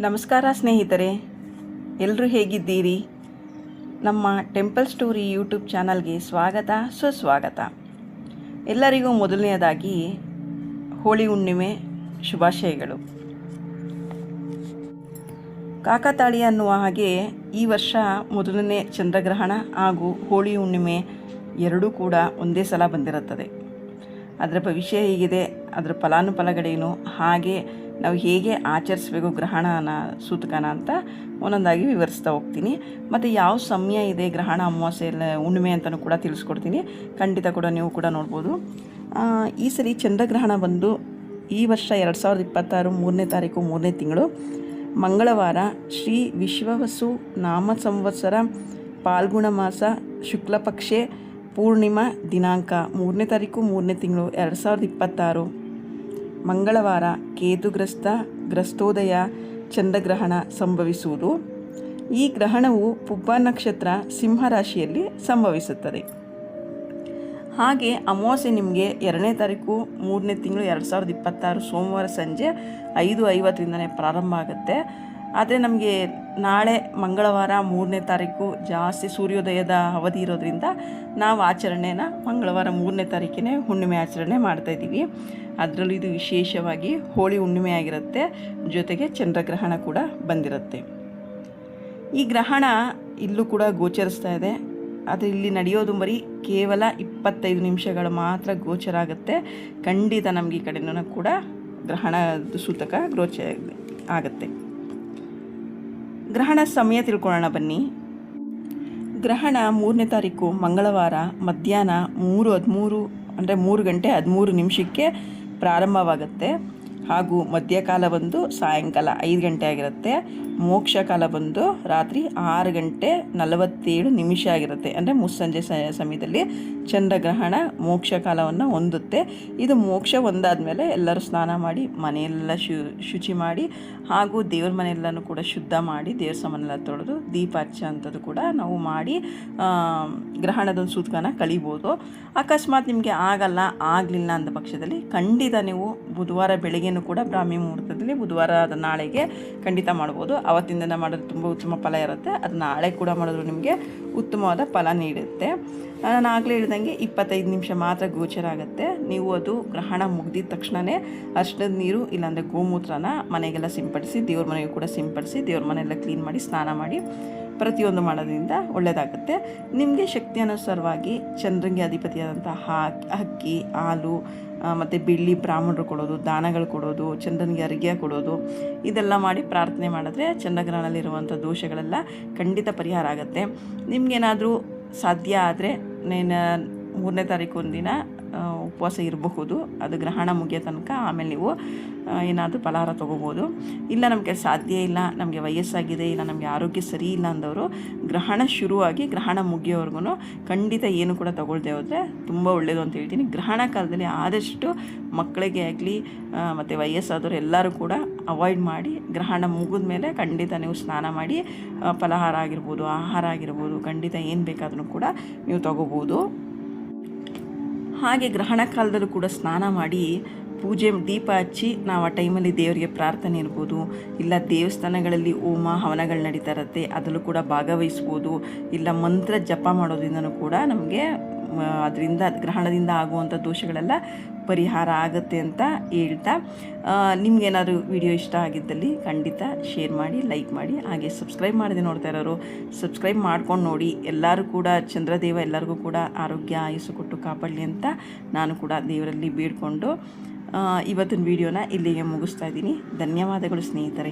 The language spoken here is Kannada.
ನಮಸ್ಕಾರ ಸ್ನೇಹಿತರೆ, ಎಲ್ಲರೂ ಹೇಗಿದ್ದೀರಿ? ನಮ್ಮ ಟೆಂಪಲ್ ಸ್ಟೋರಿ ಯೂಟ್ಯೂಬ್ ಚಾನಲ್ಗೆ ಸ್ವಾಗತ ಸುಸ್ವಾಗತ. ಎಲ್ಲರಿಗೂ ಮೊದಲನೆಯದಾಗಿ ಹೋಳಿ ಹುಣ್ಣಿಮೆ ಶುಭಾಶಯಗಳು. ಕಾಕತಾಳಿ ಅನ್ನುವ ಹಾಗೆ ಈ ವರ್ಷ ಮೊದಲನೇ ಚಂದ್ರಗ್ರಹಣ ಹಾಗೂ ಹೋಳಿ ಹುಣ್ಣಿಮೆ ಎರಡೂ ಕೂಡ ಒಂದೇ ಸಲ ಬಂದಿರುತ್ತದೆ. ಅದರ ಭವಿಷ್ಯ ಹೇಗಿದೆ, ಅದರ ಫಲಾನುಫಲಗಳೇನು, ಹಾಗೆ ನಾವು ಹೇಗೆ ಆಚರಿಸಬೇಕು ಗ್ರಹಣನ ಸೂತಕನ ಅಂತ ಒಂದೊಂದಾಗಿ ವಿವರಿಸ್ತಾ ಹೋಗ್ತೀನಿ. ಮತ್ತು ಯಾವ ಸಮಯ ಇದೆ ಗ್ರಹಣ, ಅಮಾವಾಸ್ಯೆ ಎಲ್ಲ ಹುಣ್ಣಿಮೆ ಅಂತಲೂ ಕೂಡ ತಿಳಿಸ್ಕೊಡ್ತೀನಿ. ಖಂಡಿತ ಕೂಡ ನೀವು ಕೂಡ ನೋಡ್ಬೋದು. ಈ ಸರಿ ಚಂದ್ರಗ್ರಹಣ ಬಂದು ಈ ವರ್ಷ 2026 3ನೇ ತಾರೀಕು 3ನೇ ತಿಂಗಳು ಮಂಗಳವಾರ ಶ್ರೀ ವಿಶ್ವವಸು ನಾಮ ಸಂವತ್ಸರ ಫಾಲ್ಗುಣ ಮಾಸ ಶುಕ್ಲಪಕ್ಷೆ ಪೂರ್ಣಿಮಾ ದಿನಾಂಕ 3ನೇ ತಾರೀಕು 3ನೇ ತಿಂಗಳು 2026 ಮಂಗಳವಾರ ಗ್ರಸ್ತೋದಯ ಚಂದ್ರಗ್ರಹಣ ಸಂಭವಿಸುವುದು. ಈ ಗ್ರಹಣವು ಪುಬ್ಬ ನಕ್ಷತ್ರ ಸಿಂಹರಾಶಿಯಲ್ಲಿ ಸಂಭವಿಸುತ್ತದೆ. ಹಾಗೆ ಅಮಾವಾಸ್ಯೆ ನಿಮಗೆ 2ನೇ ತಾರೀಕು 3ನೇ ತಿಂಗಳು 2026 ಸೋಮವಾರ ಸಂಜೆ 5:50ರಿಂದನೇ ಪ್ರಾರಂಭ ಆಗುತ್ತೆ. ಆದರೆ ನಮಗೆ ನಾಳೆ ಮಂಗಳವಾರ 3ನೇ ತಾರೀಕು ಜಾಸ್ತಿ ಸೂರ್ಯೋದಯದ ಅವಧಿ ಇರೋದ್ರಿಂದ ನಾವು ಆಚರಣೆನ ಮಂಗಳವಾರ 3ನೇ ತಾರೀಕಿನೇ ಹುಣ್ಣಿಮೆ ಆಚರಣೆ ಮಾಡ್ತಾಯಿದ್ದೀವಿ. ಅದರಲ್ಲೂ ಇದು ವಿಶೇಷವಾಗಿ ಹೋಳಿ ಹುಣ್ಣಿಮೆ ಆಗಿರುತ್ತೆ, ಜೊತೆಗೆ ಚಂದ್ರಗ್ರಹಣ ಕೂಡ ಬಂದಿರುತ್ತೆ. ಈ ಗ್ರಹಣ ಇಲ್ಲೂ ಕೂಡ ಗೋಚರಿಸ್ತಾ ಇದೆ. ಆದರೆ ಇಲ್ಲಿ ನಡೆಯೋದು ಬರೀ ಕೇವಲ 25 ನಿಮಿಷಗಳು ಮಾತ್ರ ಗೋಚರ ಆಗುತ್ತೆ. ಖಂಡಿತ ನಮಗೆ ಈ ಕಡೆನೂ ಕೂಡ ಗ್ರಹಣ ಸೂತಕ ಗೋಚರ ಆಗುತ್ತೆ. ಗ್ರಹಣ ಸಮಯ ತಿಳ್ಕೊಳ್ಳೋಣ ಬನ್ನಿ. ಗ್ರಹಣ 3ನೇ ತಾರೀಕು ಮಂಗಳವಾರ ಮಧ್ಯಾಹ್ನ 3:13 ಅಂದರೆ 3 ಗಂಟೆ 13 ನಿಮಿಷಕ್ಕೆ ಪ್ರಾರಂಭವಾಗುತ್ತೆ. ಹಾಗೂ ಮಧ್ಯಕಾಲ ಬಂದು ಸಾಯಂಕಾಲ 5 ಗಂಟೆ ಆಗಿರುತ್ತೆ. ಮೋಕ್ಷ ಕಾಲ ಬಂದು ರಾತ್ರಿ 6 ಗಂಟೆ 47 ನಿಮಿಷ ಆಗಿರುತ್ತೆ. ಅಂದರೆ ಮುಸ್ಸಂಜೆ ಸಮಯದಲ್ಲಿ ಚಂದ್ರಗ್ರಹಣ ಮೋಕ್ಷ ಕಾಲವನ್ನು ಹೊಂದುತ್ತೆ. ಇದು ಮೋಕ್ಷ ಒಂದಾದಮೇಲೆ ಎಲ್ಲರೂ ಸ್ನಾನ ಮಾಡಿ ಮನೆಯೆಲ್ಲ ಶುಚಿ ಮಾಡಿ ಹಾಗೂ ದೇವ್ರ ಮನೆಯೆಲ್ಲನೂ ಕೂಡ ಶುದ್ಧ ಮಾಡಿ ದೇವ್ರ ಸಾಮಾನೆಲ್ಲ ತೊಳೆದು ದೀಪ ಹಚ್ಚೋ ಅಂಥದ್ದು ಕೂಡ ನಾವು ಮಾಡಿ ಗ್ರಹಣದೊಂದು ಸೂತಕನ ಕಳಿಬೋದು. ಅಕಸ್ಮಾತ್ ನಿಮಗೆ ಆಗಲಿಲ್ಲ ಅಂದ ಪಕ್ಷದಲ್ಲಿ ಖಂಡಿತ ನೀವು ಬುಧವಾರ ಬೆಳಗ್ಗೆನೂ ಕೂಡ ಬ್ರಾಹ್ಮಿ ಮುಹೂರ್ತದಲ್ಲಿ ಬುಧವಾರದ ನಾಳೆಗೆ ಖಂಡಿತ ಮಾಡ್ಬೋದು. ಅವತ್ತಿನ ದಿನ ಮಾಡೋದು ತುಂಬ ಉತ್ತಮ ಫಲ ಇರುತ್ತೆ. ಅದು ನಾಳೆ ಕೂಡ ಮಾಡಿದ್ರು ನಿಮಗೆ ಉತ್ತಮವಾದ ಫಲ ನೀಡುತ್ತೆ. ನಾನು ಆಗಲೇ ಹೇಳ್ದಂಗೆ 25 ನಿಮಿಷ ಮಾತ್ರ ಗೋಚರ ಆಗುತ್ತೆ. ನೀವು ಅದು ಗ್ರಹಣ ಮುಗಿದಿದ ತಕ್ಷಣವೇ ಅರ್ಶಿಣದ ನೀರು ಇಲ್ಲಾಂದರೆ ಗೋಮೂತ್ರನ ಮನೆಗೆಲ್ಲ ಸಿಂಪಡಿಸಿ, ದೇವ್ರ ಮನೆಗೂ ಕೂಡ ಸಿಂಪಡಿಸಿ, ದೇವ್ರ ಮನೆಯೆಲ್ಲ ಕ್ಲೀನ್ ಮಾಡಿ ಸ್ನಾನ ಮಾಡಿ ಪ್ರತಿಯೊಂದು ಮಾಡೋದ್ರಿಂದ ಒಳ್ಳೆಯದಾಗುತ್ತೆ. ನಿಮಗೆ ಶಕ್ತಿ ಅನುಸಾರವಾಗಿ ಚಂದ್ರನಿಗೆ ಅಧಿಪತಿಯಾದಂಥ ಹಕ್ಕಿ, ಹಾಲು ಮತ್ತು ಬೆಳ್ಳಿ ಬ್ರಾಹ್ಮಣರು ಕೊಡೋದು, ದಾನಗಳು ಕೊಡೋದು, ಚಂದ್ರನಿಗೆ ಅರ್ಘ್ಯ ಕೊಡೋದು, ಇದೆಲ್ಲ ಮಾಡಿ ಪ್ರಾರ್ಥನೆ ಮಾಡಿದ್ರೆ ಚಂದ್ರಗ್ರಹಣದಲ್ಲಿರುವಂಥ ದೋಷಗಳೆಲ್ಲ ಖಂಡಿತ ಪರಿಹಾರ ಆಗುತ್ತೆ. ನಿಮಗೇನಾದರೂ ಸಾಧ್ಯ ಆದರೆ 3ನೇ ತಾರೀಕು ಒಂದಿನ ಉಪವಾಸ ಇರಬಹುದು. ಅದು ಗ್ರಹಣ ಮುಗಿಯೋ ತನಕ. ಆಮೇಲೆ ನೀವು ಏನಾದರೂ ಫಲಹಾರ ತೊಗೋಬೋದು. ಇಲ್ಲ ನಮಗೆ ಸಾಧ್ಯ ಇಲ್ಲ, ನಮಗೆ ವಯಸ್ಸಾಗಿದೆ, ಇಲ್ಲ ನಮಗೆ ಆರೋಗ್ಯ ಸರಿ ಇಲ್ಲ ಅಂದವರು ಗ್ರಹಣ ಶುರುವಾಗಿ ಗ್ರಹಣ ಮುಗಿಯೋವರೆಗೂ ಖಂಡಿತ ಏನು ಕೂಡ ತಗೊಳ್ದೆ ಹೋದರೆ ತುಂಬ ಒಳ್ಳೆಯದು ಅಂತ ಹೇಳ್ತೀನಿ. ಗ್ರಹಣ ಕಾಲದಲ್ಲಿ ಆದಷ್ಟು ಮಕ್ಕಳಿಗೆ ಆಗಲಿ ಮತ್ತು ವಯಸ್ಸಾದವರು ಎಲ್ಲರೂ ಕೂಡ ಅವಾಯ್ಡ್ ಮಾಡಿ ಗ್ರಹಣ ಮುಗಿದ ಮೇಲೆ ಖಂಡಿತ ನೀವು ಸ್ನಾನ ಮಾಡಿ ಫಲಹಾರ ಆಗಿರ್ಬೋದು, ಆಹಾರ ಆಗಿರ್ಬೋದು, ಖಂಡಿತ ಏನು ಬೇಕಾದ್ರೂ ಕೂಡ ನೀವು ತಗೋಬೋದು. ಹಾಗೆ ಗ್ರಹಣ ಕಾಲದಲ್ಲೂ ಕೂಡ ಸ್ನಾನ ಮಾಡಿ ಪೂಜೆ ದೀಪ ಹಚ್ಚಿ ನಾವು ಆ ಟೈಮಲ್ಲಿ ದೇವರಿಗೆ ಪ್ರಾರ್ಥನೆ ಇರ್ಬೋದು, ಇಲ್ಲ ದೇವಸ್ಥಾನಗಳಲ್ಲಿ ಹೋಮ ಹವನಗಳು ನಡೀತಾ ಇರುತ್ತೆ, ಅದರಲ್ಲೂ ಕೂಡ ಭಾಗವಹಿಸ್ಬೋದು. ಇಲ್ಲ ಮಂತ್ರ ಜಪ ಮಾಡೋದ್ರಿಂದನೂ ಕೂಡ ನಮಗೆ ಅದರಿಂದ ಗ್ರಹಣದಿಂದ ಆಗುವಂಥ ದೋಷಗಳೆಲ್ಲ ಪರಿಹಾರ ಆಗುತ್ತೆ ಅಂತ ಹೇಳ್ತಾ, ನಿಮಗೇನಾದರೂ ವಿಡಿಯೋ ಇಷ್ಟ ಆಗಿದ್ದಲ್ಲಿ ಖಂಡಿತ ಶೇರ್ ಮಾಡಿ, ಲೈಕ್ ಮಾಡಿ. ಹಾಗೆ ಸಬ್ಸ್ಕ್ರೈಬ್ ಮಾಡದೆ ನೋಡ್ತಾ ಇರೋರು ಸಬ್ಸ್ಕ್ರೈಬ್ ಮಾಡ್ಕೊಂಡು ನೋಡಿ. ಎಲ್ಲರೂ ಕೂಡ ಚಂದ್ರದೇವ ಎಲ್ಲರಿಗೂ ಕೂಡ ಆರೋಗ್ಯ ಆಯುಸ್ಸು ಕೊಟ್ಟು ಕಾಪಾಡಲಿ ಅಂತ ನಾನು ಕೂಡ ದೇವರಲ್ಲಿ ಬೇಡಿಕೊಂಡು ಇವತ್ತಿನ ವಿಡಿಯೋನ ಇಲ್ಲಿಗೆ ಮುಗಿಸ್ತಾ ಇದ್ದೀನಿ. ಧನ್ಯವಾದಗಳು ಸ್ನೇಹಿತರೆ.